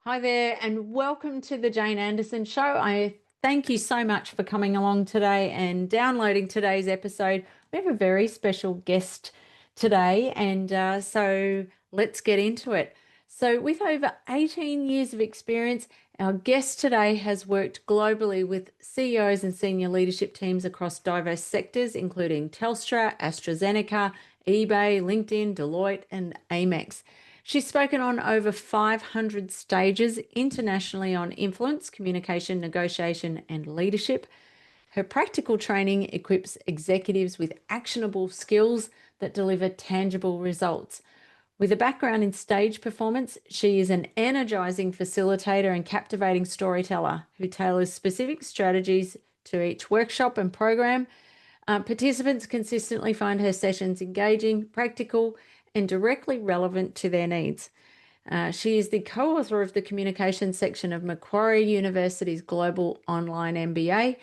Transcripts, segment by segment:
Hi there, and welcome to the Jane Anderson Show. I thank you so much for coming along today and downloading today's episode. We have a very special guest today, and so let's get into it. So, with over 18 years of experience, our guest today has worked globally with CEOs and senior leadership teams across diverse sectors, including Telstra, AstraZeneca, eBay, LinkedIn, Deloitte, and Amex. She's spoken on over 500 stages internationally on influence, communication, negotiation, and leadership. Her practical training equips executives with actionable skills that deliver tangible results. With a background in stage performance, she is an energizing facilitator and captivating storyteller who tailors specific strategies to each workshop and program. Participants consistently find her sessions engaging, practical, and directly relevant to their needs. She is the co-author of the communications section of Macquarie University's Global Online MBA.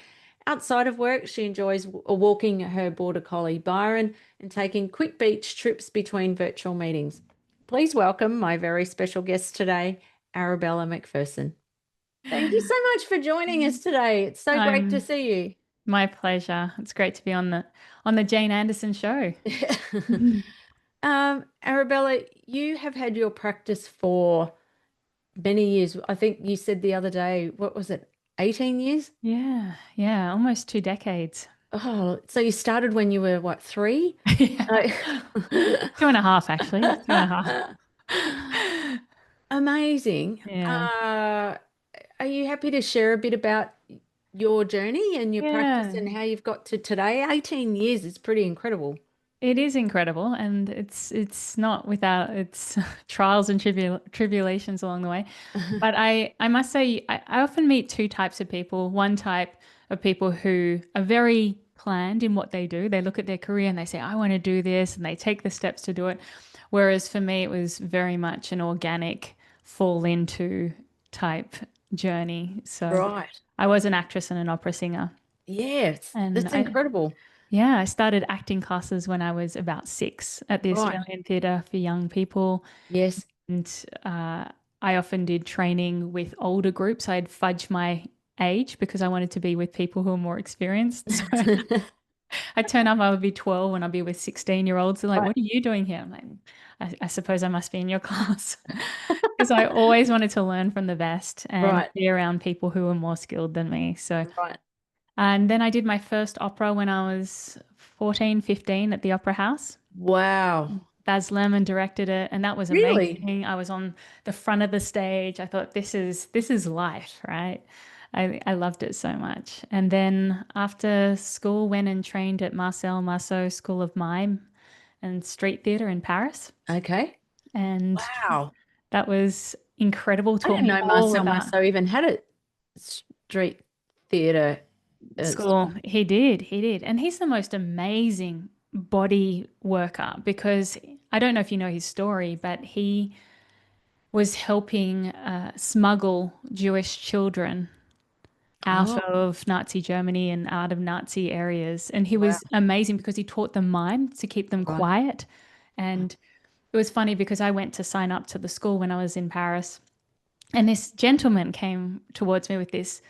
Outside of work, she enjoys walking her border collie Byron and taking quick beach trips between virtual meetings. Please welcome my very special guest today, Arabella Macpherson. Thank you so much for joining us today. It's so great to I'm see you. My pleasure. It's great to be on the Jane Anderson show. Mhm. Arabella, you have had your practice for many years. I think you said the other day, what was it, 18 years? Yeah, yeah, almost 2 decades. Oh, so you started when you were what, three? Yeah. Uh, 2.5 actually. 2.5. Amazing. Yeah. Are you happy to share a bit about your journey and your practice Yeah. and how you've got to today? 18 years is pretty incredible. It is incredible, and it's not without its trials and tribulations along the way. But I must say I often meet two types of people. One type of people who are very planned in what they do. They look at their career and they say, I want to do this, and they take the steps to do it. Whereas for me, it was very much an organic fall into type journey. So Right. I was an actress and an opera singer. Yes, And that's incredible. yeah, I started acting classes when I was about 6 at the Right. Australian Theatre for young people. Yes. And I often did training with older groups. I'd fudge my age because I wanted to be with people who are more experienced. So I'd turn up, I would be 12 and I'd be with 16-year-olds. They're like, Right. what are you doing here? I'm like, I suppose I must be in your class. Because I always wanted to learn from the best and Right. be around people who were more skilled than me. So, Right. and then I did my first opera when I was 14, 15 at the Opera House. Wow. Baz Luhrmann directed it, and that was Really? amazing. I was on the front of the stage. I thought this is life, right? I loved it so much. And then after school, went and trained at Marcel Marceau School of Mime and Street Theatre in Paris, Okay. and Wow. that was incredible. I Taught didn't me know all Marcel about Marceau even had a street theatre school. school. He did, and he's the most amazing body worker because I don't know if you know his story, but he was helping smuggle Jewish children out Oh, of Nazi Germany and out of Nazi areas. And he wow. was amazing because he taught them mime to keep them Right. quiet. And it was funny because I went to sign up to the school when I was in Paris. And this gentleman came towards me with this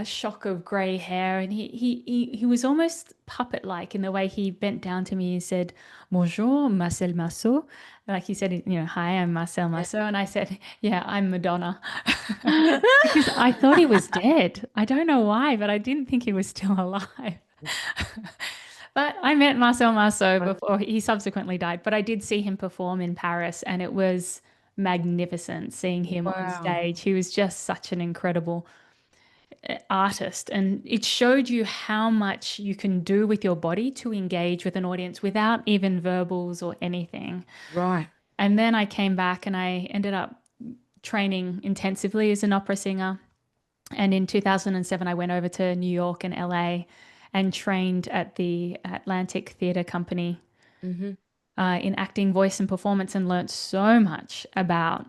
shock of grey hair, and he was almost puppet-like in the way he bent down to me. He said, "Bonjour, Marcel Marceau." Like he said, "Hi, I'm Marcel Yeah. Marceau," and I said, "Yeah, I'm Madonna," because I thought he was dead. I don't know why, but I didn't think he was still alive. But I met Marcel Marceau Right. before he subsequently died, but I did see him perform in Paris, and it was magnificent seeing him on Wow. stage. He was just such an incredible artist, and it showed you how much you can do with your body to engage with an audience without even verbals or anything. Right. And then I came back and I ended up training intensively as an opera singer. And in 2007, I went over to New York and LA and trained at the Atlantic Theatre Company Hmm. in acting, voice, and performance, and learnt so much about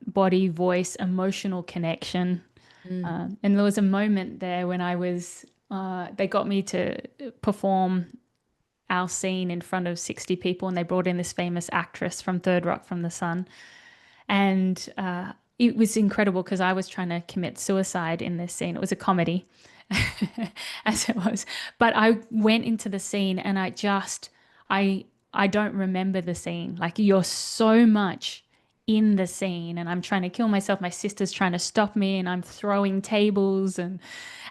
body, voice, emotional connection. Mm. And there was a moment there when they got me to perform our scene in front of 60 people, and they brought in this famous actress from Third Rock from the Sun. And it was incredible because I was trying to commit suicide in this scene. It was a comedy, as it was. But I went into the scene and I, I don't remember the scene. Like you're so much in the scene and I'm trying to kill myself. My sister's trying to stop me and I'm throwing tables. And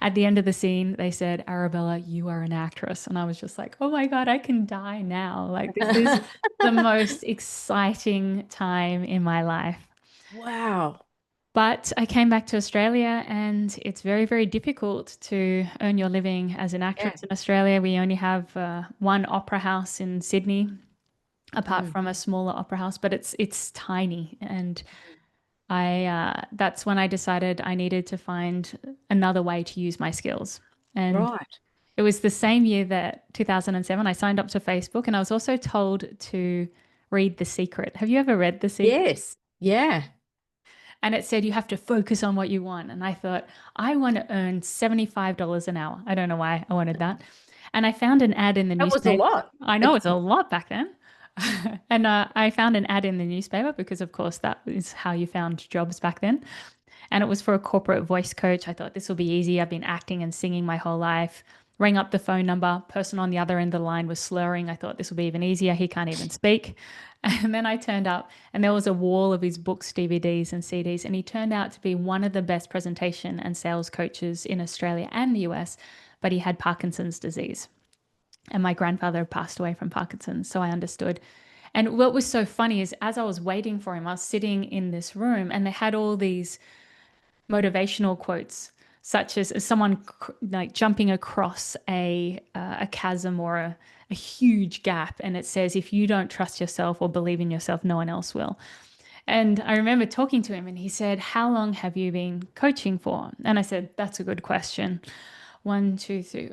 at the end of the scene, they said, Arabella, you are an actress. And I was just like, oh my God, I can die now. Like this is the most exciting time in my life. Wow. But I came back to Australia and it's very, very difficult to earn your living as an Yeah. actress in Australia. We only have one opera house in Sydney, apart Mm. from a smaller opera house, but it's tiny. And I that's when I decided I needed to find another way to use my skills. And Right. it was the same year that 2007 I signed up to Facebook and I was also told to read The Secret. Have you ever read The Secret? Yes. Yeah. And it said you have to focus on what you want. And I thought, I want to earn $75 an hour. I don't know why I wanted that. And I found an ad in the That was a newspaper. lot. I know it's a lot back then. And I found an ad in the newspaper because, of course, that is how you found jobs back then. And it was for a corporate voice coach. I thought this will be easy. I've been acting and singing my whole life. Rang up the phone number. Person on the other end of the line was slurring. I thought this will be even easier. He can't even speak. And then I turned up and there was a wall of his books, DVDs, and CDs. And he turned out to be one of the best presentation and sales coaches in Australia and the US, but he had Parkinson's disease. And my grandfather had passed away from Parkinson's. So I understood. And what was so funny is as I was waiting for him, I was sitting in this room and they had all these motivational quotes, such as someone like jumping across a chasm or a huge gap, and it says, "If you don't trust yourself or believe in yourself, no one else will." And I remember talking to him, and he said, "How long have you been coaching for?" And I said, "That's a good question. One, two, three.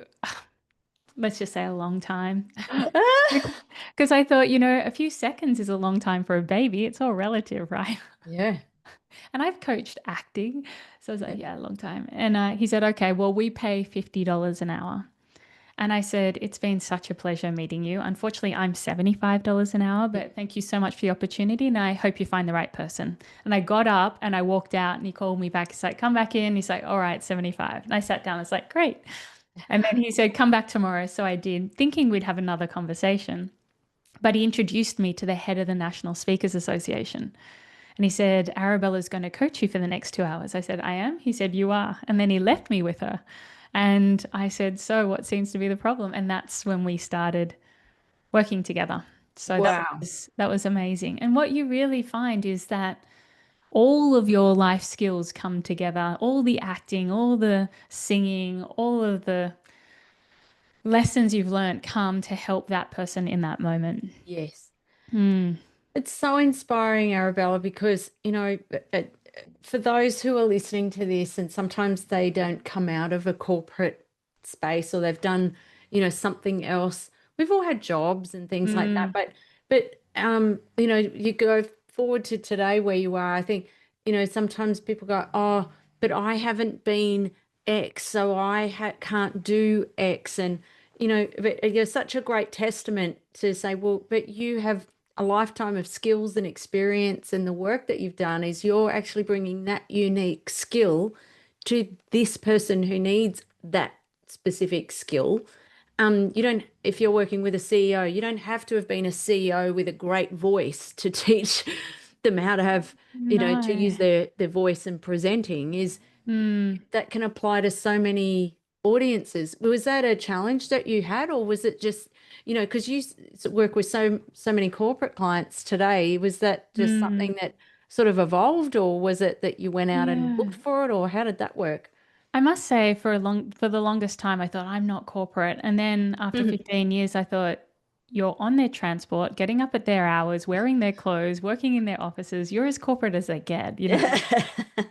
Let's just say a long time." Because I thought, a few seconds is a long time for a baby. It's all relative, right? Yeah. And I've coached acting. So I was Yeah. like, yeah, a long time. And he said, okay, well, we pay $50 an hour. And I said, it's been such a pleasure meeting you. Unfortunately, I'm $75 an hour, but thank you so much for the opportunity. And I hope you find the right person. And I got up and I walked out and he called me back. He's like, come back in. He's like, all right, 75. And I sat down. I was like, great. And then he said, come back tomorrow. So I did, thinking we'd have another conversation. But he introduced me to the head of the National Speakers Association. And he said, Arabella's going to coach you for the next 2 hours. I said, I am? He said, you are. And then he left me with her. And I said, so what seems to be the problem? And that's when we started working together. So Wow. that was amazing. And what you really find is that all of your life skills come together, all the acting, all the singing, all of the lessons you've learned come to help that person in that moment. Yes. Hmm. It's so inspiring, Arabella, because, for those who are listening to this and sometimes they don't come out of a corporate space or they've done, something else. We've all had jobs and things like that, Mm, but you go forward to today where you are. I think, sometimes people go, "Oh, but I haven't been X, so I can't do X." And, but you're such a great testament to say, well, but you have a lifetime of skills and experience, and the work that you've done is you're actually bringing that unique skill to this person who needs that specific skill. You don't, if you're working with a CEO, you don't have to have been a CEO with a great voice to teach them how to have, to use no. their voice and presenting is Mm, that can apply to so many audiences. Was that a challenge that you had, or was it just, because you work with so many corporate clients today, was that just mm. something that sort of evolved, or was it that you went out and Yeah. looked for it, or how did that work? I must say for the longest time I thought I'm not corporate. And then after 15 years I thought you're on their transport, getting up at their hours, wearing their clothes, working in their offices. You're as corporate as they get.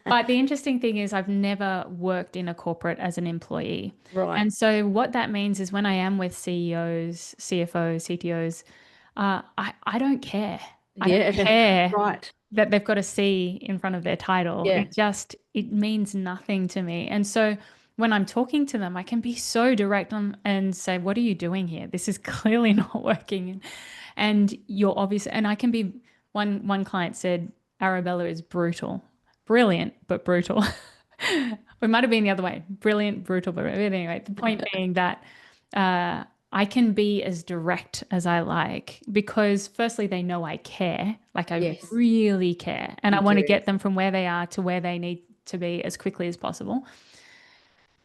But the interesting thing is I've never worked in a corporate as an employee. Right. And so what that means is when I am with CEOs, CFOs, CTOs, I don't care. I don't Yeah. care Right. that they've got a C in front of their title. Yeah. It means nothing to me. And so when I'm talking to them, I can be so direct and say, what are you doing here? This is clearly not working. And you're obvious. And I can be, one client said, Arabella is brutal. brilliant but brutal. It might have been the other way. Brilliant, brutal, but anyway, the point being that I can be as direct as I like because firstly, they know I care, like I Yes, really care, and I you want to do. get them from where they are to where they need to be as quickly as possible.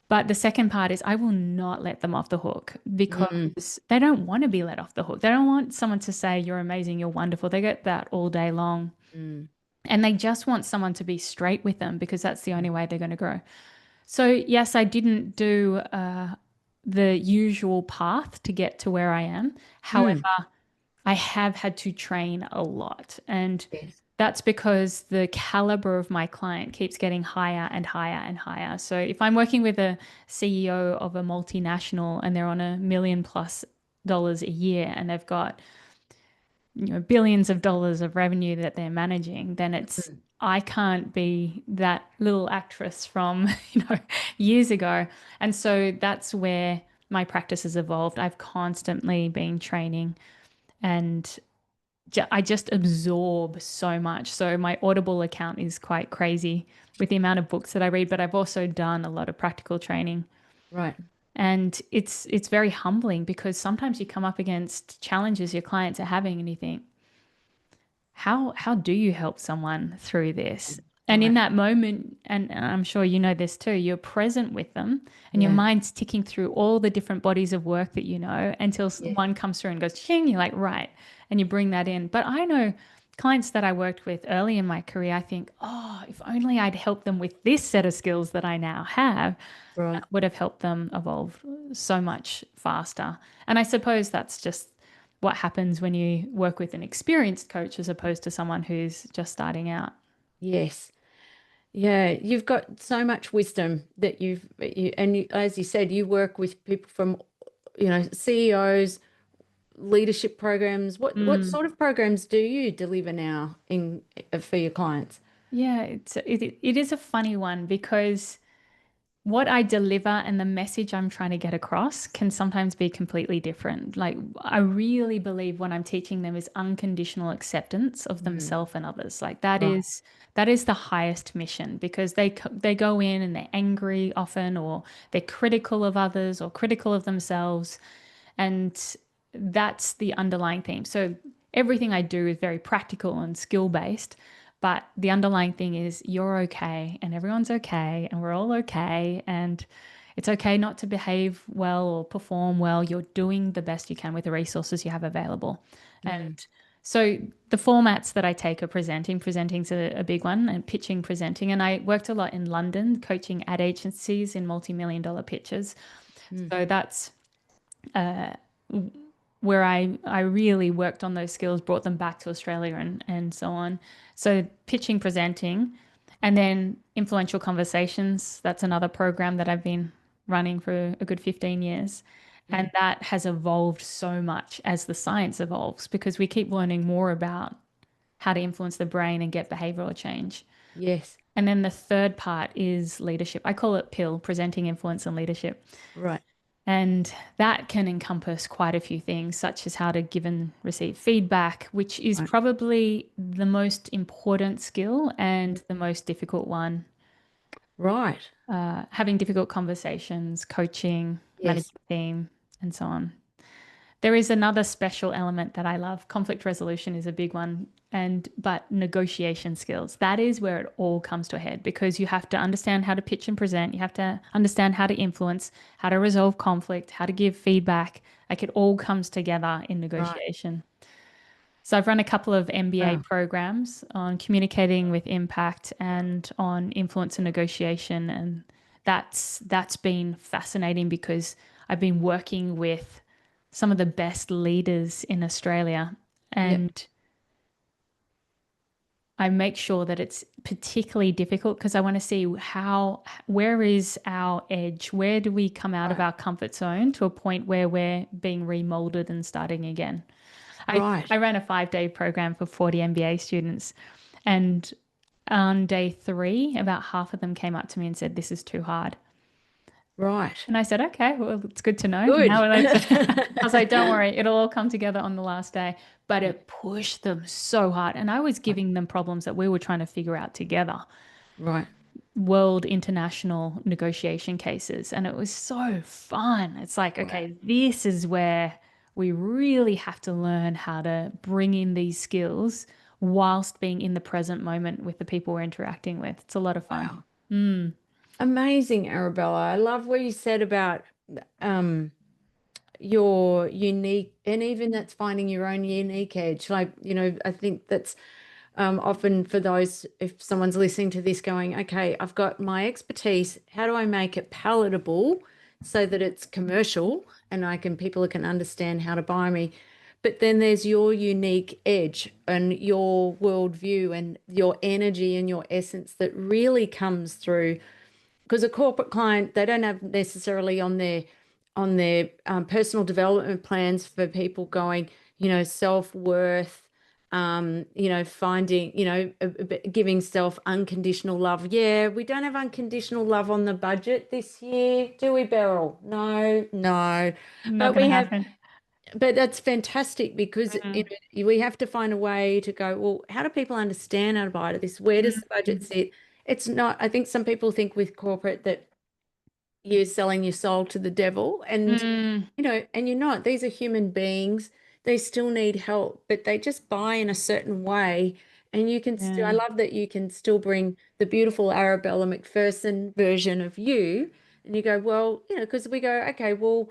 But the second part is I will not let them off the hook Mm, because they don't want to be let off the hook. They don't want someone to say, you're amazing, you're wonderful. They get that all day long. mm, And they just want someone to be straight with them because that's the mm, only way they're going to grow. So, yes, I didn't do the usual path to get to where I am. However, mm. I have had to train a lot. And Yes. that's because the caliber of my client keeps getting higher and higher and higher. So if I'm working with a CEO of a multinational and they're on $1 million+ a year and they've got, billions of dollars of revenue that they're managing, then it's Mm, I can't be that little actress from, years ago. And so that's where my practice has evolved. I've constantly been training and I just absorb so much. So my Audible account is quite crazy with the amount of books that I read, but I've also done a lot of practical training. right. And it's very humbling because sometimes you come up against challenges your clients are having and you think, how do you help someone through this? And in Right. that moment, and I'm sure you know this too, you're present with them and your Yeah. mind's ticking through all the different bodies of work that you know until Yeah. one comes through and goes, ching, you're like, right. And you bring that in. But I know clients that I worked with early in my career, I think, oh, if only I'd helped them with this set of skills that I now have, Right. that would have helped them evolve so much faster. And I suppose that's just what happens when you work with an experienced coach as opposed to someone who's just starting out. Yes. Yeah. You've got so much wisdom that as you said, you work with people from, CEOs, leadership programs. What Mm. sort of programs do you deliver now for your clients? Yeah, it is a funny one because what I deliver and the message I'm trying to get across can sometimes be completely different. Like, I really believe what I'm teaching them is unconditional acceptance of Mm, themselves and others. Like right. that is the highest mission because they go in and they're angry often or they're critical of others or critical of themselves. And that's the underlying theme. So everything I do is very practical and skill based, but the underlying thing is you're okay and everyone's okay and we're all okay. And it's okay not to behave well or perform well. You're doing the best you can with the resources you have available. Mm, And so the formats that I take are presenting. Presenting's a big one, and pitching, presenting. And I worked a lot in London, coaching ad agencies in multi-million-dollar pitches. mm, So that's uh, where I really worked on those skills, brought them back to Australia and so on. So pitching, presenting, and then influential conversations. That's another program that I've been running for a good 15 years. And mm. that has evolved so much as the science evolves because we keep learning more about how to influence the brain and get behavioral change. Yes. And then the third part is leadership. I call it PIL, presenting influence and leadership. Right. And that can encompass quite a few things, such as how to give and receive feedback, which is Right. probably the most important skill and the most difficult one. Right. Having difficult conversations, coaching, Yes. managing team, and so on. There is another special element that I love. Conflict resolution is a big one, and but negotiation skills. That is where it all comes to a head because you have to understand how to pitch and present. You have to understand how to influence, how to resolve conflict, how to give feedback. Like it all comes together in Right. negotiation. So I've run a couple of MBA Wow. programs on communicating with impact and on influence and negotiation, and that's been fascinating because I've been working with some of the best leaders in Australia, Yep. and I make sure that it's particularly difficult because I want to see where is our edge? Where do we come out of Right. our comfort zone to a point where we're being remolded and starting again? I, Right. I ran a 5-day program for 40 MBA students, and on day 3, about half of them came up to me and said, "This is too hard." Right. And I said, "Okay, well, it's good to know." Good. Now let's, I was like, "Don't worry, it'll all come together on the last day." But Yeah. it pushed them so hard. And I was Right. giving them problems that we were trying to figure out together. Right. world international negotiation cases. And it was so fun. It's like, Wow. okay, this is where we really have to learn how to bring in these skills whilst being in the present moment with the people we're interacting with. It's a lot of fun. Wow. Mm, Amazing, Arabella. I love what you said about um your unique, and even that's finding your own unique edge. Like, I think that's often for those, if someone's listening to this going, okay, I've got my expertise, how do I make it palatable so that it's commercial and people can understand how to buy me? But then there's your unique edge and your worldview and your energy and your essence that really comes through, because a corporate client, they don't have necessarily on their personal development plans for people going, self-worth, finding, giving self unconditional love. Yeah, we don't have unconditional love on the budget this year, do we, Beryl? No, no. not But going we to have, happen. but that's fantastic because Mm, we have to find a way to go, well, how do people understand how to buy this? Where does the budget mm, sit? It's not, I think some people think with corporate that you're selling your soul to the devil, and mm, and you're not. These are human beings. They still need help, but they just buy in a certain way. And you can still, I yeah. love that you can still bring the beautiful Arabella Macpherson version of you. And you go, well, because we go, okay, well,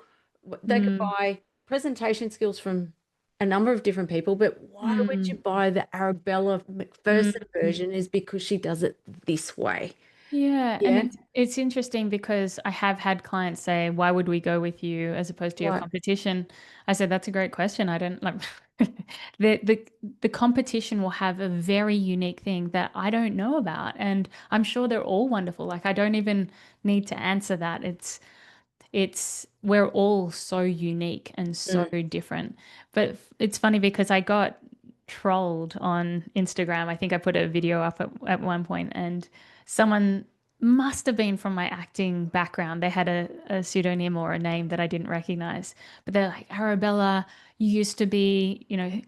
they could Mm, buy presentation skills from a number of different people, but why would you mm, buy the Arabella Macpherson mm. version? Is because she does it this way. Yeah, and Yeah. it's interesting because I have had clients say, "Why would we go with you as opposed to your Right. competition?" I said, "That's a great question. I don't like the competition will have a very unique thing that I don't know about, and I'm sure they're all wonderful. Like I don't even need to answer that. It's we're all so unique and so Mm. different. But it's funny because I got trolled on Instagram. I think I put a video up at one point, and someone must have been from my acting background. They had a pseudonym or a name that I didn't recognize. But they're like, Arabella, you used to be,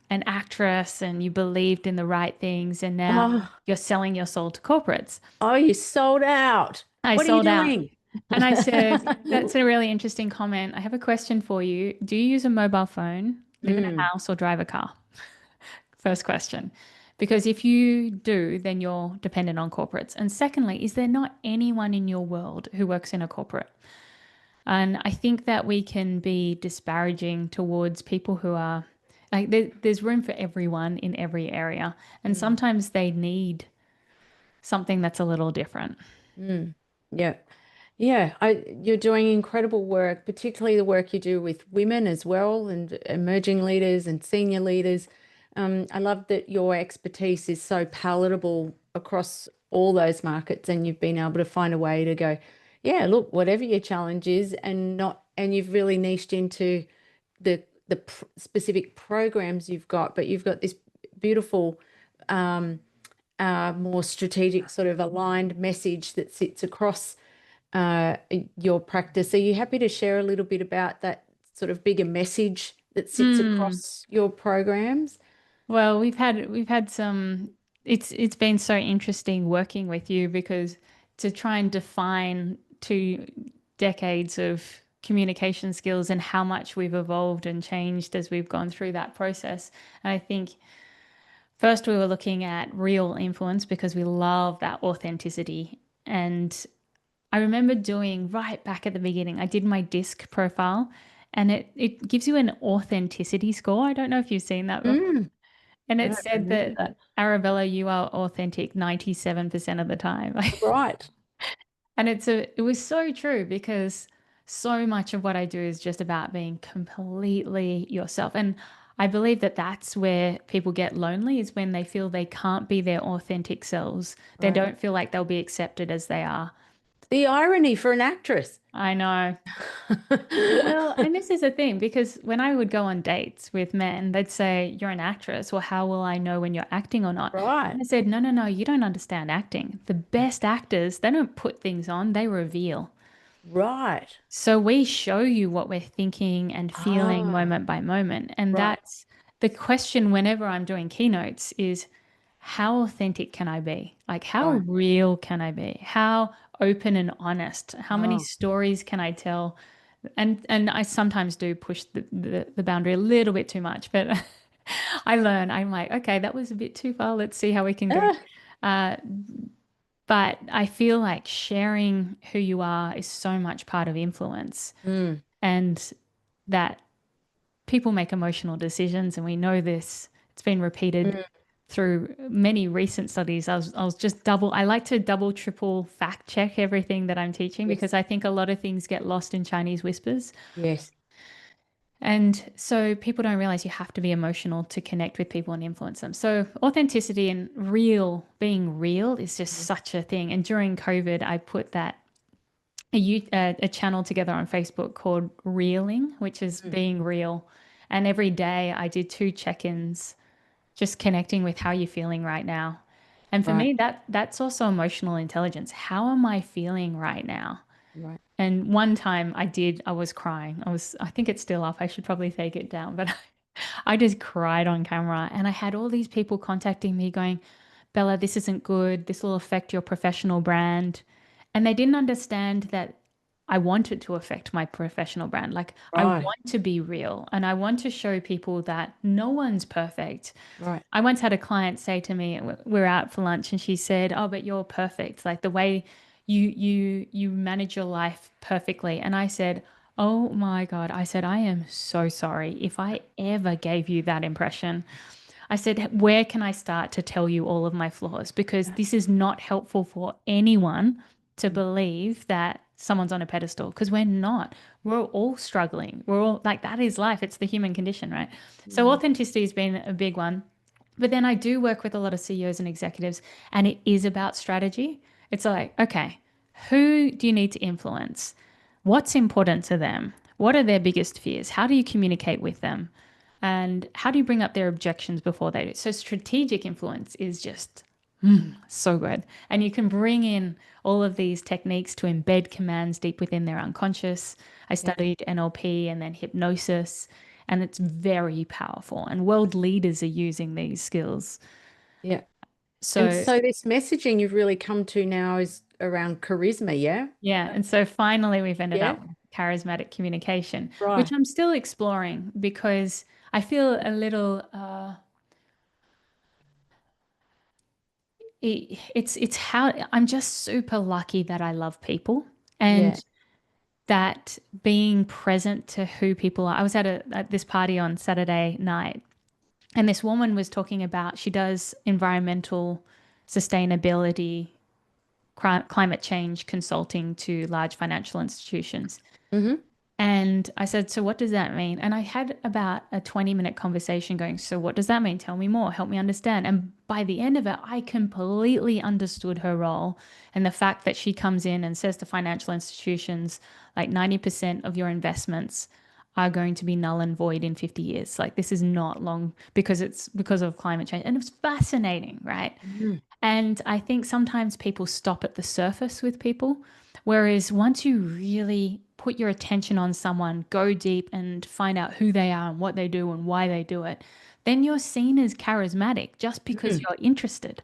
an actress and you believed in the right things, and now Oh. you're selling your soul to corporates. Oh, you sold out. I What are you sold out. doing? And I said, that's a really interesting comment. I have a question for you. Do you use a mobile phone, live in a Mm, house, or drive a car? First question. Because if you do, then you're dependent on corporates. And secondly, is there not anyone in your world who works in a corporate? And I think that we can be disparaging towards people who are like, there's room for everyone in every area. And mm, sometimes they need something that's a little different. mm. Yeah. Yeah, you're doing incredible work, particularly the work you do with women as well, and emerging leaders and senior leaders. I love that your expertise is so palatable across all those markets, and you've been able to find a way to go, yeah, look, whatever your challenge is, and you've really niched into the specific programs you've got, but you've got this beautiful, more strategic, sort of aligned message that sits across uh, your practice. Are you happy to share a little bit about that sort of bigger message that sits Hmm. across your programs? Well, we've had some it's been so interesting working with you because to try and define 2 decades of communication skills and how much we've evolved and changed as we've gone through that process. And I think first we were looking at real influence because we love that authenticity. And I remember doing right back at the beginning, I did my disc profile and it gives you an authenticity score. I don't know if you've seen that before. Mm, And I it don't said remember that that. Arabella, you are authentic 97% of the time. Right. And it was so true because so much of what I do is just about being completely yourself. And I believe that that's where people get lonely is when they feel they can't be their authentic selves. They Right. don't feel like they'll be accepted as they are. The irony for an actress. I know. Well, and this is a thing because when I would go on dates with men, they'd say, "You're an actress. Well, how will I know when you're acting or not?" Right. And I said, "No, no, no, you don't understand acting. The best actors, they don't put things on, they reveal. Right. So we show you what we're thinking and feeling Ah, moment by moment." And right. that's the question whenever I'm doing keynotes is, how authentic can I be? Like, how Right. real can I be? How open and honest? How many Oh. stories can I tell? And I sometimes do push the boundary a little bit too much, but I learn. I'm like, okay, that was a bit too far. Let's see how we can go. Ah. Uh, but I feel like sharing who you are is so much part of influence, Mm. and that people make emotional decisions, and we know this. It's been repeated Mm. through many recent studies. I was just I like to double, triple fact check everything that I'm teaching Yes. because I think a lot of things get lost in Chinese whispers. Yes. And so people don't realize you have to be emotional to connect with people and influence them. So authenticity and being real is just Mhm. such a thing. And during COVID, I put a channel together on Facebook called Reeling, which is Mm. being real. And every day I did 2 check-ins, just connecting with how you're feeling right now. And for Right. me, that's also emotional intelligence. How am I feeling right now? Right. And one time I was crying. I think it's still up. I should probably take it down, but I just cried on camera. And I had all these people contacting me going, Bella, this isn't good. This will affect your professional brand. And they didn't understand that I wanted to affect my professional brand. Like, I Right. want to be real and I want to show people that no one's perfect. Right. I once had a client say to me, we're out for lunch, and she said, "Oh, but you're perfect. Like the way you manage your life perfectly." And I said, "Oh my God." I said, "I am so sorry if I ever gave you that impression." I said, "Where can I start to tell you all of my flaws? Because this is not helpful for anyone to believe that someone's on a pedestal, because we're not. We're all struggling. We're all like, that is life. It's the human condition, right?" So Mm. authenticity has been a big one. But then I do work with a lot of CEOs and executives, and it is about strategy. It's like, okay, who do you need to influence? What's important to them? What are their biggest fears? How do you communicate with them? And how do you bring up their objections before they do? So strategic influence is just so good. And you can bring in all of these techniques to embed commands deep within their unconscious. I Yeah. studied NLP and then hypnosis, and it's very powerful. And world leaders are using these skills. Yeah. And So, so this messaging you've really come to now is around charisma, yeah? yeah. And so finally, we've ended Yeah. up with charismatic communication, which Right. I'm still exploring because I feel a little, it's how I'm just super lucky that I love people Yeah. and that being present to who people are. I was at this party on Saturday night, and this woman was talking about she does environmental sustainability, climate change consulting to large financial institutions. Mm-hmm. And I said, "So what does that mean?" And I had about a 20-minute conversation going, "So what does that mean? Tell me more. Help me understand." And by the end of it, I completely understood her role and the fact that she comes in and says to financial institutions, like 90% of your investments are going to be null and void in 50 years. Like this is not long because it's because of climate change. And it's fascinating, right? Mm-hmm. And I think sometimes people stop at the surface with people, whereas once you really put your attention on someone, go deep and find out who they are and what they do and why they do it, then you're seen as charismatic just because Mm. you're interested.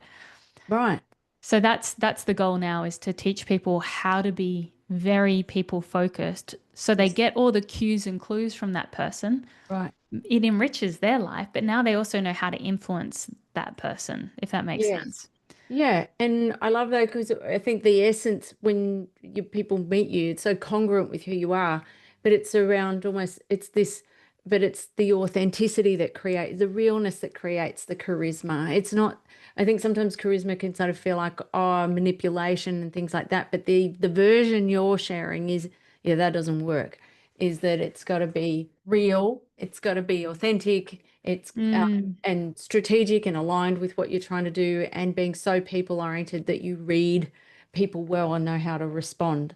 Right. So that's the goal now, is to teach people how to be very people focused so they Yes. get all the cues and clues from that person. Right. It enriches their life, but now they also know how to influence that person, if that makes Yes. sense. Yeah, and I love that because I think the essence when people meet you, it's so congruent with who you are, but it's around almost it's this, but it's the authenticity that creates the realness that creates the charisma. It's not, I think sometimes charisma can sort of feel like manipulation and things like that, but the version you're sharing is, yeah, that doesn't work. Is that it's got to be real, it's got to be authentic, it's Mm. and strategic and aligned with what you're trying to do, and being so people oriented that you read people well and know how to respond.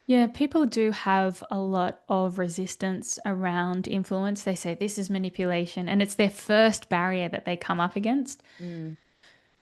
Yeah, people do have a lot of resistance around influence. They say this is manipulation, and it's their first barrier that they come up against. Mm.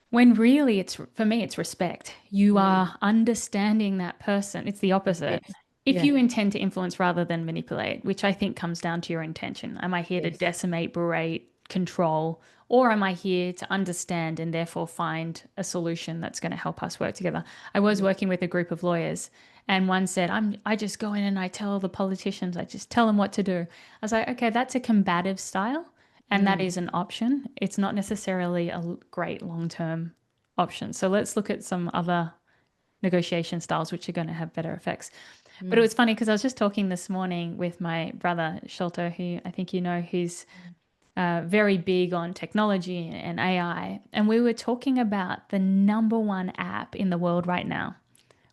When really, it's for me, it's respect. You Mm. are understanding that person. It's the opposite. Yes. If Yeah. you intend to influence rather than manipulate, which I think comes down to your intention. Am I here to Yes. decimate, berate, control, or am I here to understand and therefore find a solution that's going to help us work together? I was working with a group of lawyers, and one said, I just go in and I tell the politicians, I just tell them what to do. I was like, okay, that's a combative style, and that Mm, is an option. It's not necessarily a great long-term option. So let's look at some other negotiation styles which are going to have better effects. But it mm, was funny because I was just talking this morning with my brother Sholto, who I think you know, who's very big on technology and AI. And we were talking about the number one app in the world right now,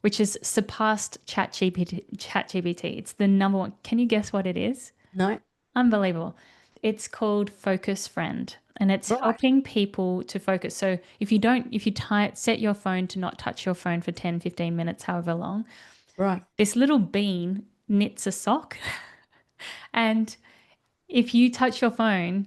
which has surpassed ChatGPT. It's the number one. Can you guess what it is? no, Unbelievable. It's called Focus Friend, and it's right, helping people to focus. So if you set your phone to not touch your phone for 10, 15 minutes, however long, right. this little bean knits a sock. And if you touch your phone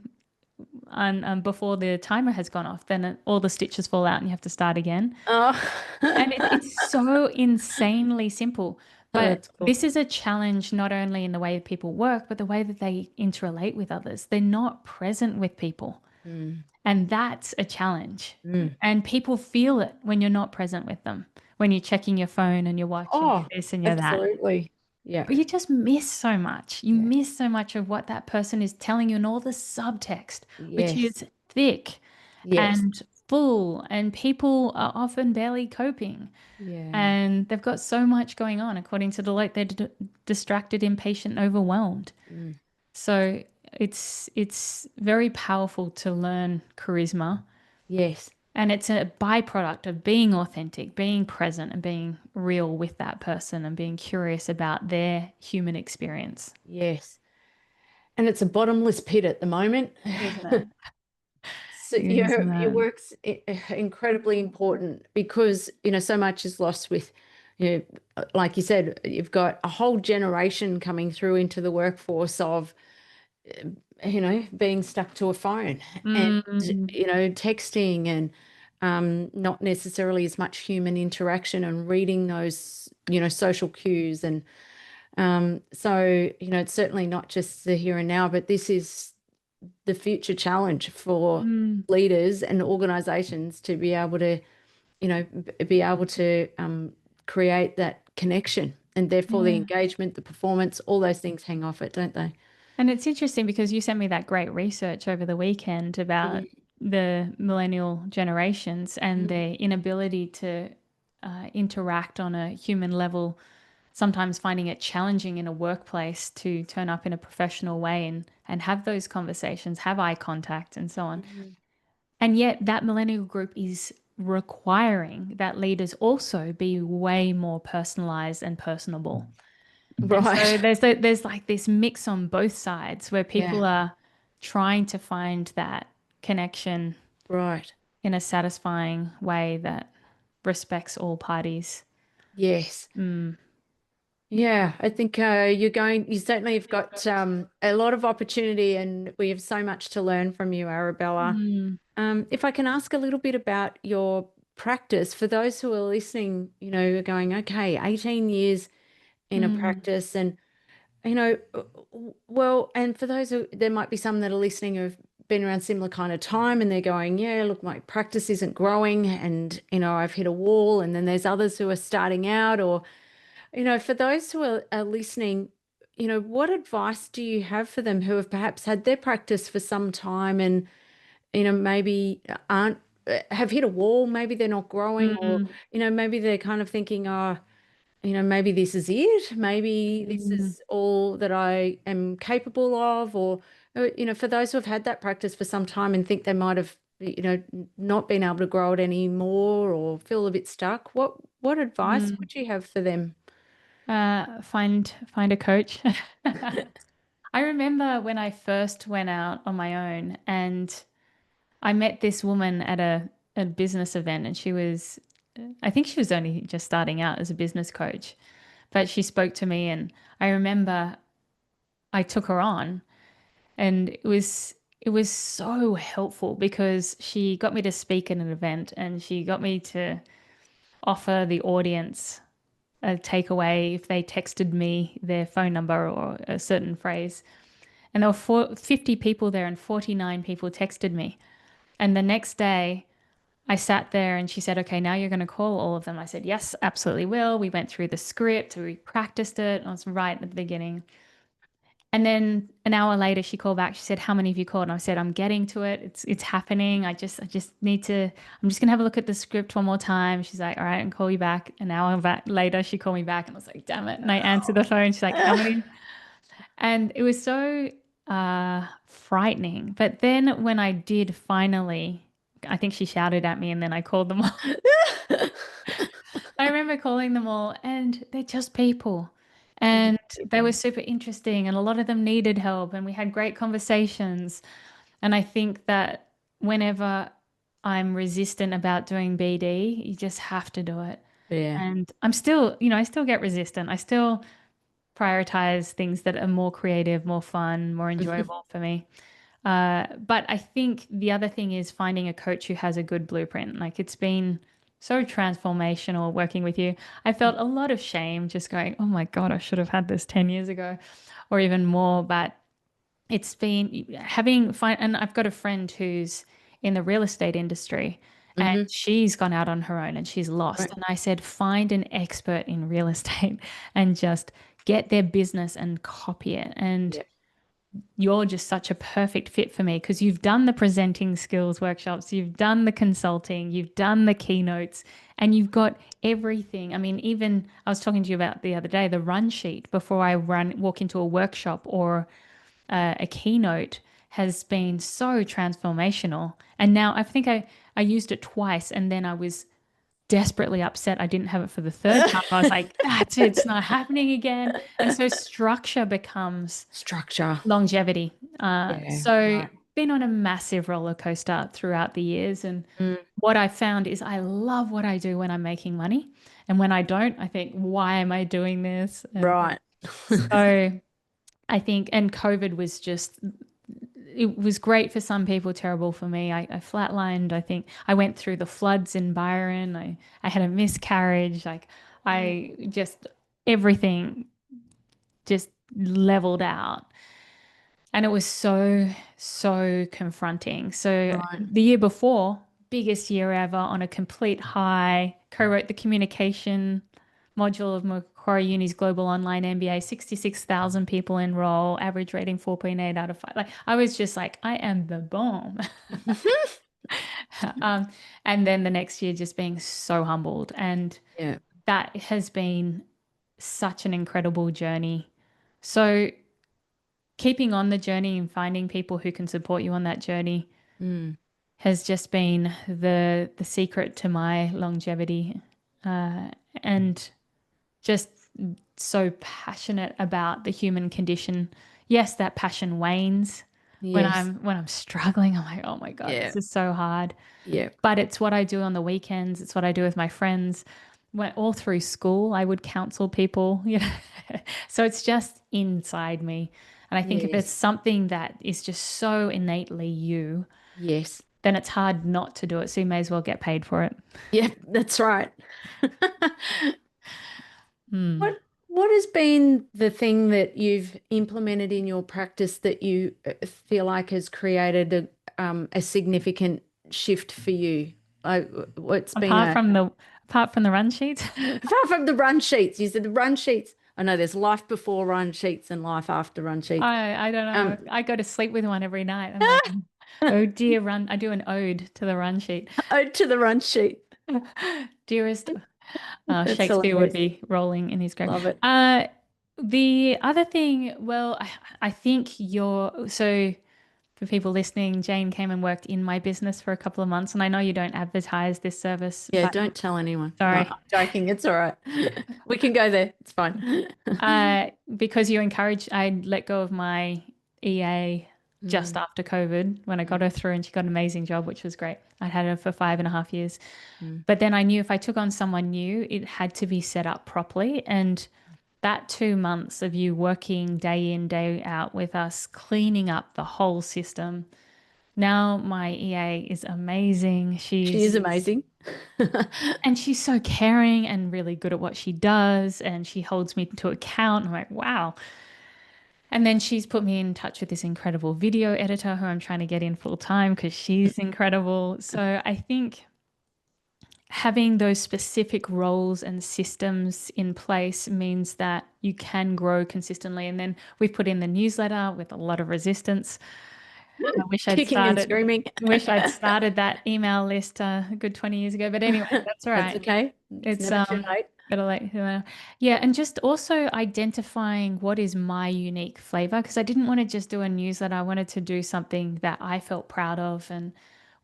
before the timer has gone off, then all the stitches fall out and you have to start again. Oh, And it's so insanely simple. But that's cool. this is a challenge not only in the way people work, but the way that they interrelate with others. They're not present with people. Mm, And that's a challenge. mm. And people feel it when you're not present with them, when you're checking your phone and you're watching Oh, this and you're that. absolutely. Yeah. But you just miss so much. You Yeah. miss so much of what that person is telling you and all the subtext, which Yes. is thick Yes. and full, and people are often barely coping. Yeah. And they've got so much going on, according to Deloitte, they're distracted, impatient, overwhelmed. Mm. So it's very powerful to learn charisma, Yes. and it's a byproduct of being authentic, being present, and being real with that person and being curious about their human experience, Yes. And it's a bottomless pit at the moment. isn't it? So Isn't your it? work's incredibly important because, so much is lost with, like you said, you've got a whole generation coming through into the workforce of, being stuck to a phone and, Mm, texting and not necessarily as much human interaction and reading those, social cues. And so, it's certainly not just the here and now, but this is the future challenge for mm, leaders and organizations to be able to, be able to create that connection. And therefore, the yeah. engagement, the performance, all those things hang off it, don't they? And it's interesting because you sent me that great research over the weekend about Mm, the millennial generations and mm, their inability to interact on a human level, sometimes finding it challenging in a workplace to turn up in a professional way and have those conversations, have eye contact, and so on. mm. And yet, that millennial group is requiring that leaders also be way more personalized and personable. And so Right. there's like this mix on both sides where Yeah. people are trying to find that connection Right. in a satisfying way that respects all parties. Yes. Mm. Yeah, I think you certainly have got a lot of opportunity, and we have so much to learn from you, Arabella. Mm. If I can ask a little bit about your practice for those who are listening, are going, okay, 18 years in a Mm. practice, and well, and for those who there might be some that are listening who've been around similar kind of time and they're going, yeah, look, my practice isn't growing, and I've hit a wall, and then there's others who are starting out, or for those who are listening, what advice do you have for them who have perhaps had their practice for some time and, maybe aren't, have hit a wall, maybe they're not growing, or, Mm. maybe they're kind of thinking, oh, maybe this is it, maybe this Mm. is all that I am capable of, or, for those who have had that practice for some time and think they might have, not been able to grow it anymore or feel a bit stuck, what advice Mm. would you have for them? Find a coach. I remember when I first went out on my own and I met this woman at a business event, and I think she was only just starting out as a business coach, but she spoke to me, and I remember I took her on, and it was so helpful because she got me to speak at an event, and she got me to offer the audience a takeaway if they texted me their phone number or a certain phrase. And there were 50 people there, and 49 people texted me. And the next day, I sat there and she said, okay, now you're going to call all of them. I said, yes, absolutely will. We went through the script, we practiced it. I was right at the beginning. And then an hour later, she called back. She said, "How many of you called?" And I said, "I'm getting to it. It's happening. I just need to. I'm just gonna have a look at the script one more time." She's like, "All right, and call you back." An hour back later, she called me back, and I was like, "Damn it!" And I answered the phone. She's like, "How many?" And it was so frightening. But then when I did finally, I think she shouted at me, and then I called them all. I remember calling them all, and they're just people. They're just And they were people. super interesting, and a lot of them needed help, and we had great conversations. And I think that whenever I'm resistant about doing BD, you just have to do it. Yeah. And I'm still, I still get resistant. I still prioritize things that are more creative, more fun, more enjoyable for me. But I think the other thing is finding a coach who has a good blueprint. Like it's been so transformational working with you. I felt a lot of shame just going, oh my God, I should have had this 10 years ago or even more. But it's been having fun. And I've got a friend who's in the real estate industry and Hmm. she's gone out on her own and she's lost. Right. And I said, find an expert in real estate and just get their business and copy it. And Yeah. you're just such a perfect fit for me because you've done the presenting skills workshops, you've done the consulting, you've done the keynotes, and you've got everything. I mean, even I was talking to you about the other day, the run sheet before I walk into a workshop or a keynote has been so transformational. And now I think I used it twice and then I was desperately upset I didn't have it for the third time. I was like, that's it, it's not happening again. And so structure becomes Structure. longevity. Yeah. So Right. been on a massive roller coaster throughout the years. And Mm, what I found is I love what I do when I'm making money. And when I don't, I think, why am I doing this? And right. so I think, and COVID was just, it was great for some people, terrible for me. I flatlined. I think I went through the floods in Byron. I had a miscarriage. Like Mm, I just, everything just leveled out. And it was so, so confronting. So right. the year before, biggest year ever on a complete high, co-wrote the communication module of Macquarie Uni's Global Online MBA, 66,000 people enroll, average rating 4.8 out of 5. Like I was just like, I am the bomb. um, and then the next year just being so humbled. And Yeah. that has been such an incredible journey. So keeping on the journey and finding people who can support you on that journey Mm, has just been the secret to my longevity, uh, and just so passionate about the human condition. Yes, that passion wanes yes. when I'm struggling. I'm like, oh my God, Yeah. this is so hard. Yeah. But it's what I do on the weekends. It's what I do with my friends. When all through school, I would counsel people, So it's just inside me. And I think if it's Yes. something that is just so innately you, Yes. then it's hard not to do it. So you may as well get paid for it. Yeah, that's right. Hmm. What has been the thing that you've implemented in your practice that you feel like has created a significant shift for you? Like, what's been Apart a from the apart from the run sheets, apart from the run sheets? You said the run sheets. I know there's life before run sheets and life after run sheets. I don't know. Um, I go to sleep with one every night. I'm like, oh dear, run. I do an ode to the run sheet. ode to the run sheet. Dearest, That's Shakespeare would hilarious. be rolling in his grave. Love it. The other thing, well, I think so for people listening, Jane came and worked in my business for a couple of months, and I know you don't advertise this service, Yeah, but don't tell anyone. No, sorry. I'm joking. It's all right. We can go there. It's fine. Because you encouraged, I let go of my EA just Mm, after COVID when I got mm, her through, and she got an amazing job, which was great. I'd had her for 5.5 years. mm. But then I knew if I took on someone new, it had to be set up properly. And that 2 months of you working day in, day out with us, cleaning up the whole system. Now my EA is amazing. She is amazing. And she's so caring and really good at what she does. And she holds me to account. I'm like, wow. And then she's put me in touch with this incredible video editor who I'm trying to get in full time because she's incredible. So I think having those specific roles and systems in place means that you can grow consistently. And then we've put in the newsletter with a lot of resistance. I Kicking and screaming. wish I'd started that email list a good 20 years ago. But anyway, that's all That's right. okay. It's It's never too late. better late than never. Yeah, and just also identifying what is my unique flavor because I didn't want to just do a newsletter. I wanted to do something that I felt proud of and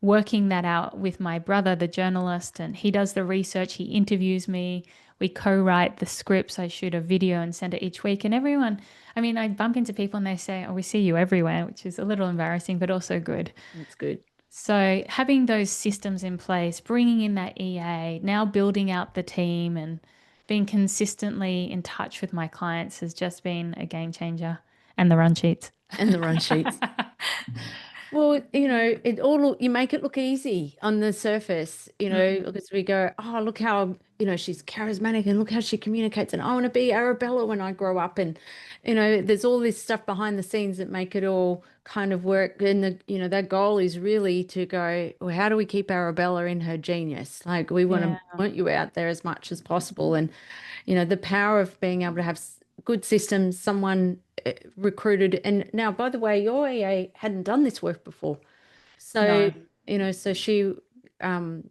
working that out with my brother, the journalist, and he does the research, he interviews me, we co-write the scripts, I shoot a video and send it each week. And everyone, I mean, I bump into people and they say, "Oh, we see you everywhere," which is a little embarrassing, but also good. That's good. So having those systems in place, bringing in that EA, now building out the team and being consistently in touch with my clients has just been a game changer. And the run sheets. And the run sheets. Well, it all you make it look easy on the surface, Mm, because we go, oh, look how, she's charismatic and look how she communicates and I want to be Arabella when I grow up. And, there's all this stuff behind the scenes that make it all kind of work. And that goal is really to go, well, how do we keep Arabella in her genius? Like we yeah. want you out there as much as possible. And, the power of being able to have good systems, someone recruited. And now, by the way, your EA hadn't done this work before. So, No. so she, um,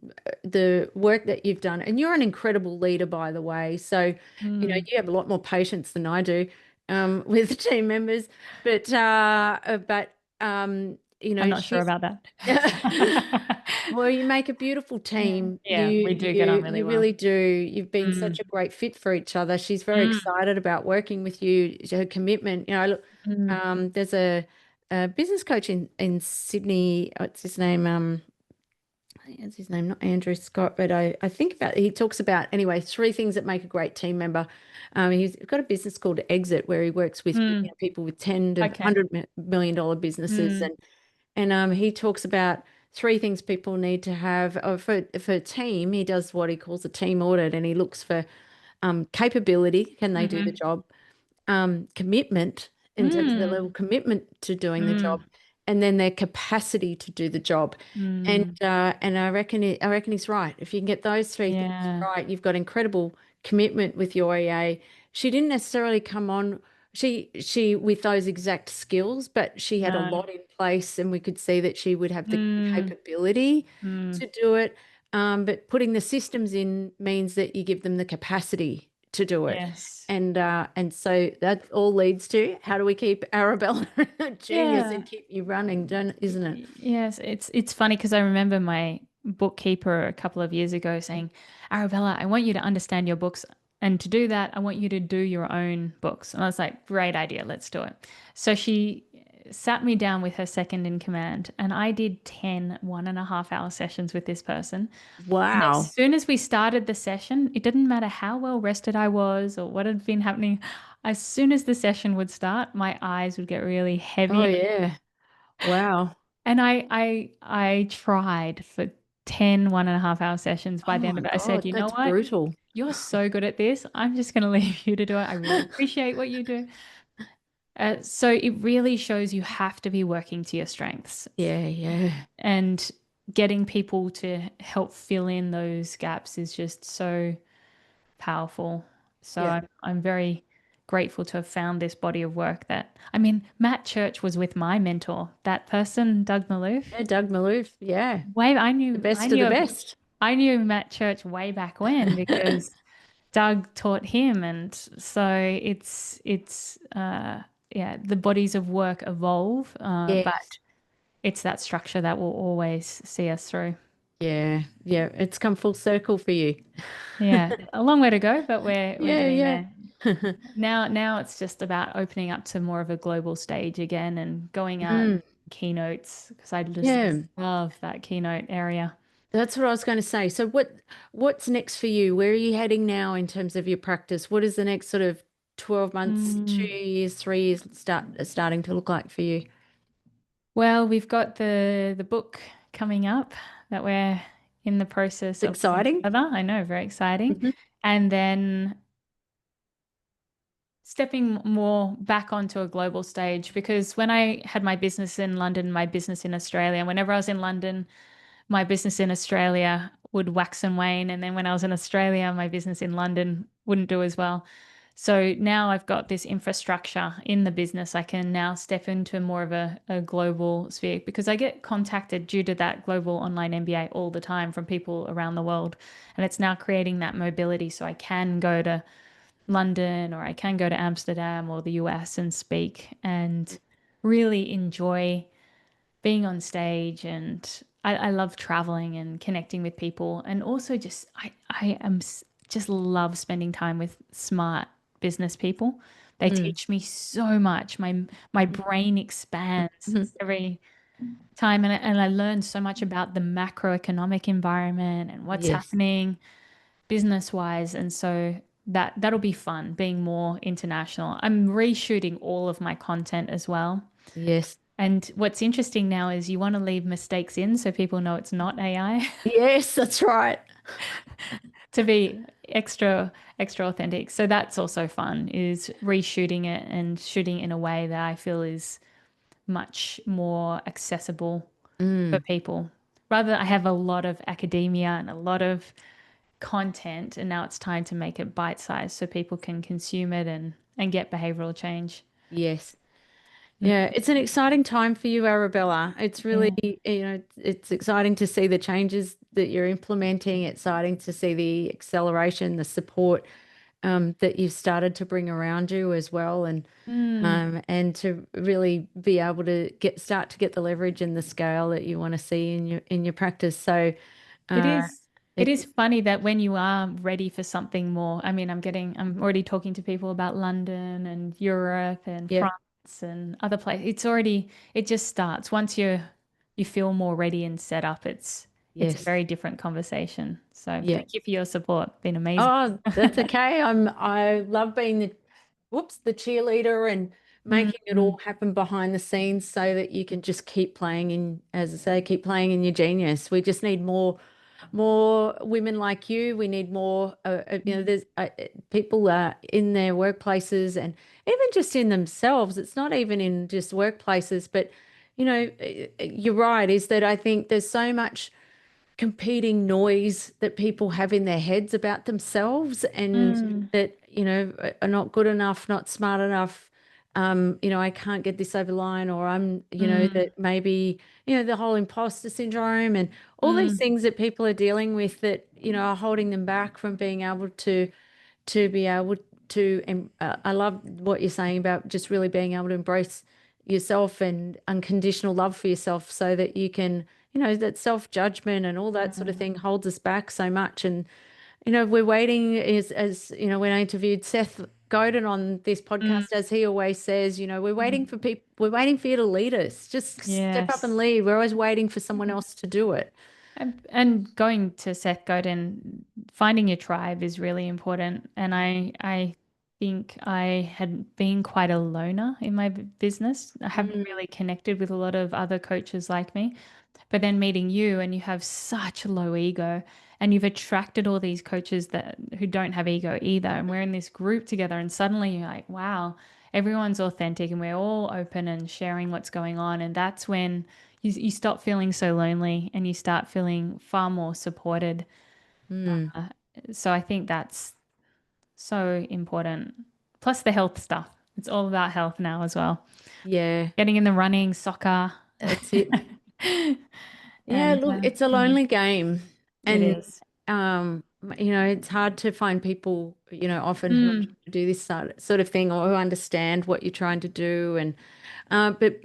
the work that you've done, and you're an incredible leader, by the way. So, Mm, you have a lot more patience than I do, with team members. But, I'm not sure she's, about that. well, you make a beautiful Yeah. team. Yeah, we do get on really You well. really do. You've been Mm, such a great fit for each other. She's very mm, excited about working with you. Her commitment. Look, mm, there's a business coach in Sydney. What's his name? I think that's his name, not Andrew Scott, but I think he talks about anyway 3 things that make a great team member. He's got a business called Exit where he works with mm. people with 10 to Okay. $100 million businesses, Mm, and he talks about 3 things people need to have. For a team, he does what he calls a team audit, and he looks for capability. Can they do the hmm. job? Commitment in terms of the level Mm, of commitment to doing the mm, job, and then their capacity to do the job. mm. And I reckon he's right. If you can get those 3 things Yeah. right, you've got incredible commitment with your EA. She didn't necessarily come on she with those exact skills, but she had a No. lot in place, and we could see that she would have the Mm, capability mm. to do it. But putting the systems in means that you give them the capacity to do it. Yes. And so that all leads to how do we keep Arabella a genius Yeah. and keep you running, don't isn't it? Yes, it's funny because I remember my bookkeeper a couple of years ago saying, "Arabella, I want you to understand your books, and to do that, I want you to do your own books." And I was like, "Great idea, let's do it." So she sat me down with her second in command, and I did 10 1.5 hour sessions with this person. And as Wow. soon as we started the session, it didn't matter how well rested I was or what had been happening. As soon as the session would start, my eyes would get really Oh heavy. yeah. Wow. And I tried for 10 1.5 hour sessions. By Oh the end my of it, I said, God, you know that's what? brutal. You're so good at this. I'm just going to leave you to do it. I really appreciate what you do. So it really shows you have to be working to your strengths Yeah, yeah. and getting people to help fill in those gaps is just so powerful. So Yeah. I'm very grateful to have found this body of work that, I mean, Matt Church was with my mentor, that person, Doug Malouf. Yeah, Doug Malouf. Yeah. Way The best of the best. I knew Matt Church way back when because Doug taught him, and so it's yeah, the bodies of work evolve, Yes. but it's that structure that will always see us through. Yeah. Yeah. It's come full circle for you. Yeah, a long way to go, but we're Yeah, getting yeah. there. Now it's just about opening up to more of a global stage again and going out Mm, keynotes because I just yeah. love that keynote area. That's what I was going to say. So what's next for you? Where are you heading now in terms of your practice? What is the next sort of 12 months, Mm. 2 years, 3 years starting to look like for you? Well, we've got the book coming up that we're in the process It's of putting exciting. together. I know, very exciting. Mhm. And then stepping more back onto a global stage, because when I had my business in London, my business in Australia, whenever I was in London, my business in Australia would wax and wane. And then when I was in Australia, my business in London wouldn't do as well. So now I've got this infrastructure in the business. I can now step into more of a global sphere because I get contacted due to that global online MBA all the time from people around the world. And it's now creating that mobility so I can go to London or I can go to Amsterdam or the US and speak and really enjoy being on stage. And I love traveling and connecting with people. And also just, just love spending time with smart business people. They Mm. teach me so much. My brain expands Mhm. every time, and I learn so much about the macroeconomic environment and what's Yes. happening business wise. And so that'll be fun being more international. I'm reshooting all of my content as well. Yes. And what's interesting now is you want to leave mistakes in so people know it's not AI Yes, that's right. to be extra authentic. So that's also fun, is reshooting it and shooting in a way that I feel is much more accessible for Mm. people. Rather, I have a lot of academia and a lot of content, and now it's time to make it bite-sized so people can consume it and get behavioral change. Yes. Mm. Yeah, it's an exciting time for you, Arabella. It's really, Yeah. it's exciting to see the changes that you're implementing, exciting to see the acceleration, the support that you've started to bring around you as well, Mm. and to really be able to start to get the leverage and the scale that you want to see in your practice. So, It uh, is it it's is funny that when you are ready for something more, I mean, I'm already talking to people about London and Europe and yep, France and other places. It just starts. Once you feel more ready and set up, it's a yes, very different conversation. So yep. thank you for your support. Been amazing. Oh, that's okay. I love being the cheerleader and making it Mm, all happen behind the scenes so that you can just keep playing in, as I say, keep playing in your genius. We just need more women like you. We need more, there's people in their workplaces and even just in themselves. It's not even in just workplaces, but you're right, is that I think there's so much competing noise that people have in their heads about themselves and mm, that, are not good enough, not smart enough. I can't get this over the line, or mm, that maybe, the whole imposter syndrome and all these mm, things that people are dealing with that, are holding them back from being able to be able to, and I love what you're saying about just really being able to embrace yourself and unconditional love for yourself so that you can, that self-judgment and all that sort of thing holds us back so much. And, we're waiting when I interviewed Seth Godin on this mm. podcast, as he always says, we're waiting for you to lead us. Just step up and Yes. lead. We're always waiting for someone else to do it. And going to Seth Godin, finding your tribe is really important. And I think I had been quite a loner in my business. I haven't Mm, really connected with a lot of other coaches like me. But then meeting you, and you have such a low ego, and you've attracted all these coaches that who don't have ego either. And we're in this group together, and suddenly you're like, wow, everyone's authentic and we're all open and sharing what's going on. And that's when you stop feeling so lonely and you start feeling far more supported. mm, Uh, so I think that's so important. Plus the health stuff. It's all about health now as well. yeah, Getting in the running, soccer. that's it. Yeah, And look, it's a lonely game. it And is. it's hard to find people, often who are trying Mm, to do this sort of thing or who understand what you're trying to do and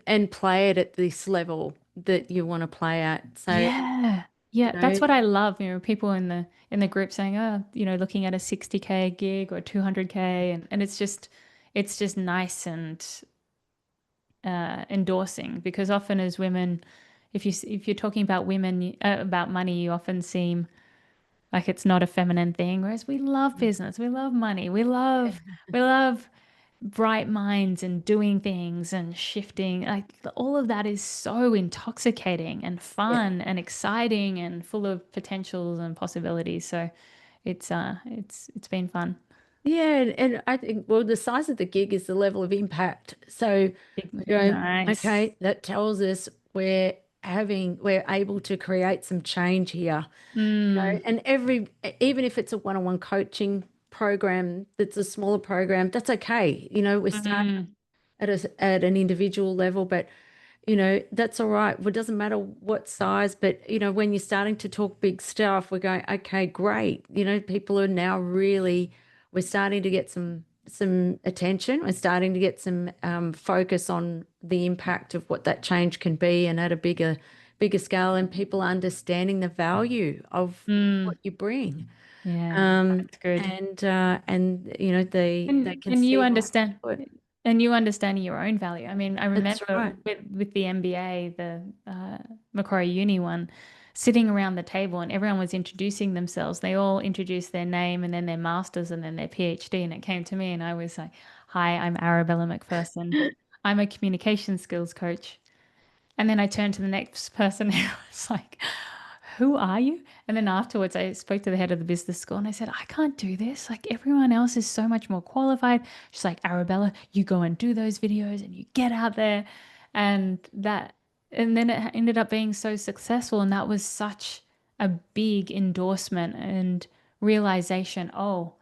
and play it at this level that you want to play at. So, yeah. Yeah, that's what I love. People in the group saying, "Oh, looking at a 60K gig or 200K," and it's just nice and endorsing, because often as women, if you're talking about women about money, you often seem like it's not a feminine thing, whereas we love business, we love money, we love bright minds and doing things and shifting. Like all of that is so intoxicating and yeah, fun and exciting and full of potentials and possibilities. So it's been fun. Yeah, and I think, well, the size of the gig is the level of impact. So we go, Nice. okay, that tells us we're able to create some change here. Mm, And even if it's a one-on-one coaching program, that's a smaller program, that's okay. We're starting mm, at an individual level, but that's all right. Well, it doesn't matter what size, but when you're starting to talk big stuff, we're going, okay, great. People are now really, we're starting to get some attention. We're starting to get some focus on the impact of what that change can be, and at a bigger scale, and people understanding the value of what mm. you bring. Yeah, Um, that's good. and they can And you see why. understand, and you understanding your own value. I mean, I That's remember right. with the MBA, the Macquarie Uni one, sitting around the table and everyone was introducing themselves. They all introduced their name and then their masters and then their PhD. And it came to me and I was like, "Hi, I'm Arabella Macpherson. I'm a communication skills coach." And then I turned to the next person who was like, "Who are you?" And then afterwards, I spoke to the head of the business school and I said, "I can't do this. Like everyone else is so much more qualified." She's like, "Arabella, you go and do those videos and you get out there." And that, and then it ended up being so successful. And that was such a big endorsement and realization. Oh,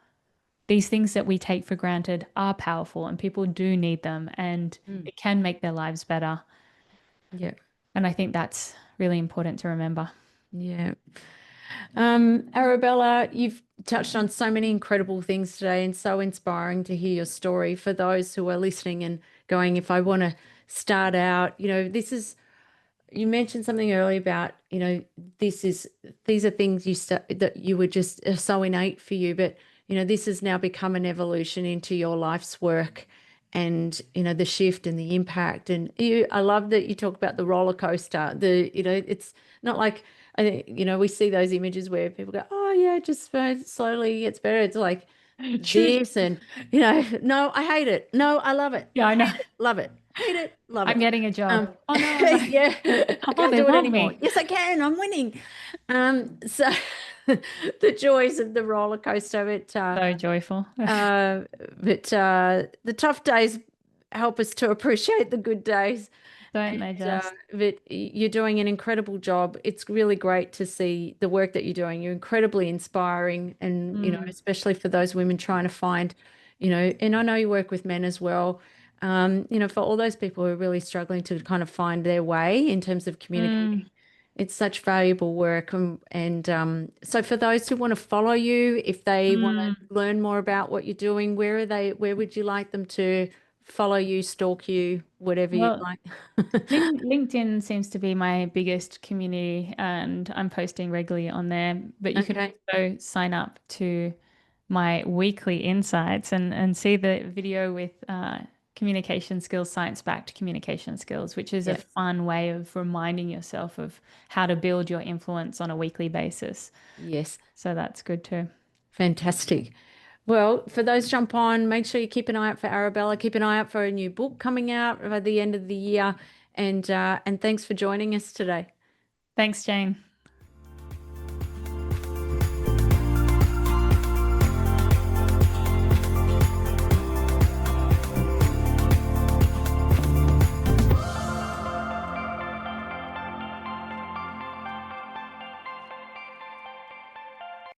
these things that we take for granted are powerful and people do need them and Mm, it can make their lives better. yeah. And I think that's really important to remember. Yeah. Arabella, you've touched on so many incredible things today and so inspiring to hear your story. For those who are listening and going, if I want to start out, you mentioned something earlier about, these are things that you were just so innate for you, but this has now become an evolution into your life's work, and the shift and the impact. And I love that you talk about the roller coaster. It's not like, I think, we see those images where people go, oh yeah, it just slowly gets better. It's like True. this, and no, I hate it. No, I love it. Yeah, I know. Hate it, love it. Hate it, love I'm it. getting a job. Um, Oh no, I'm not. yeah, I Oh, can't they do it want anymore. me. Yes, I can. I'm winning. So the joys of the roller coaster, So joyful. uh, the tough days help us to appreciate the good days. Don't they And just? but you're doing an incredible job. It's really great to see the work that you're doing. You're incredibly inspiring, and Mm, especially for those women trying to find, and I know you work with men as well. For all those people who are really struggling to kind of find their way in terms of communicating, mm, it's such valuable work. And so for those who want to follow you, if they want to mm. learn more about what you're doing, where are they? Where would you like them to follow you, stalk you, whatever you'd Well, like? LinkedIn seems to be my biggest community, and I'm posting regularly on there. But you can Okay. also sign up to my weekly insights and see the video with communication skills, science-backed communication skills, which is a Yeah. fun way of reminding yourself of how to build your influence on a weekly basis. Yes. So that's good too. Fantastic. Well, for those jump on, make sure you keep an eye out for Arabella. Keep an eye out for a new book coming out by the end of the year. And thanks for joining us today. Thanks, Jane.